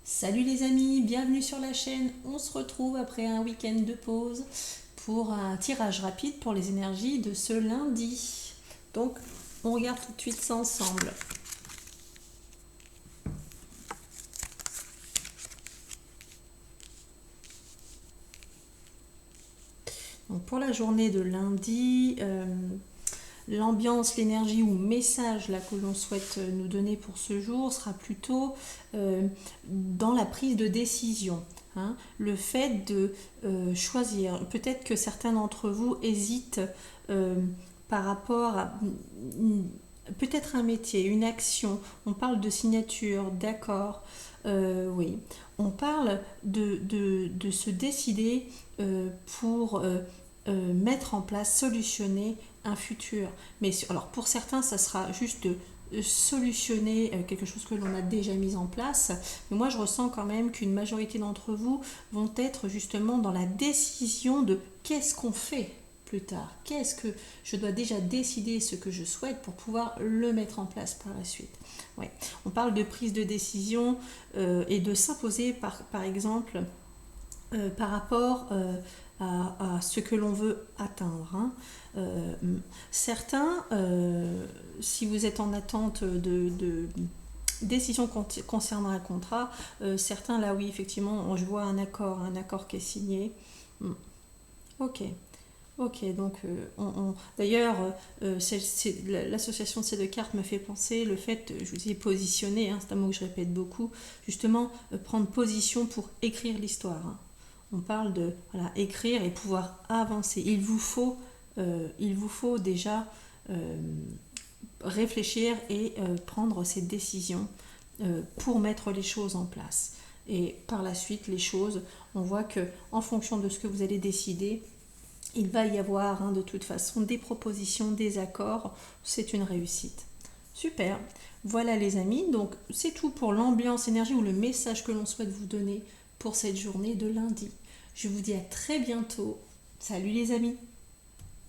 Salut les amis, bienvenue sur la chaîne. On se retrouve après un week-end de pause pour un tirage rapide pour les énergies de ce lundi. Donc, on regarde tout de suite ça ensemble. Donc, pour la journée de lundi, l'ambiance, l'énergie ou message là, que l'on souhaite nous donner pour ce jour sera plutôt dans la prise de décision. Hein, le fait de choisir. Peut-être que certains d'entre vous hésitent par rapport à peut-être un métier, une action. On parle de signature, d'accord. Oui, on parle de se décider pour mettre en place, solutionner un futur. Mais alors pour certains, ça sera juste de solutionner quelque chose que l'on a déjà mis en place. Mais moi, je ressens quand même qu'une majorité d'entre vous vont être justement dans la décision de qu'est-ce qu'on fait plus tard. Qu'est-ce que je dois déjà décider ce que je souhaite pour pouvoir le mettre en place par la suite. Ouais. On parle de prise de décision et de s'imposer par exemple par rapport à ce que l'on veut atteindre. Hein. Certains, si vous êtes en attente de décision concernant un contrat, certains là oui effectivement je vois un accord qui est signé. Ok. Ok, donc d'ailleurs, l'association de ces deux cartes me fait penser le fait, je vous dis positionner, hein, c'est un mot que je répète beaucoup, justement prendre position pour écrire l'histoire. Hein. On parle de voilà, écrire et pouvoir avancer. Il vous faut déjà réfléchir et prendre ces décisions pour mettre les choses en place. Et par la suite, les choses, on voit que en fonction de ce que vous allez décider, il va y avoir de toute façon des propositions, des accords. C'est une réussite. Super. Voilà les amis. Donc c'est tout pour l'ambiance énergie ou le message que l'on souhaite vous donner pour cette journée de lundi. Je vous dis à très bientôt. Salut les amis.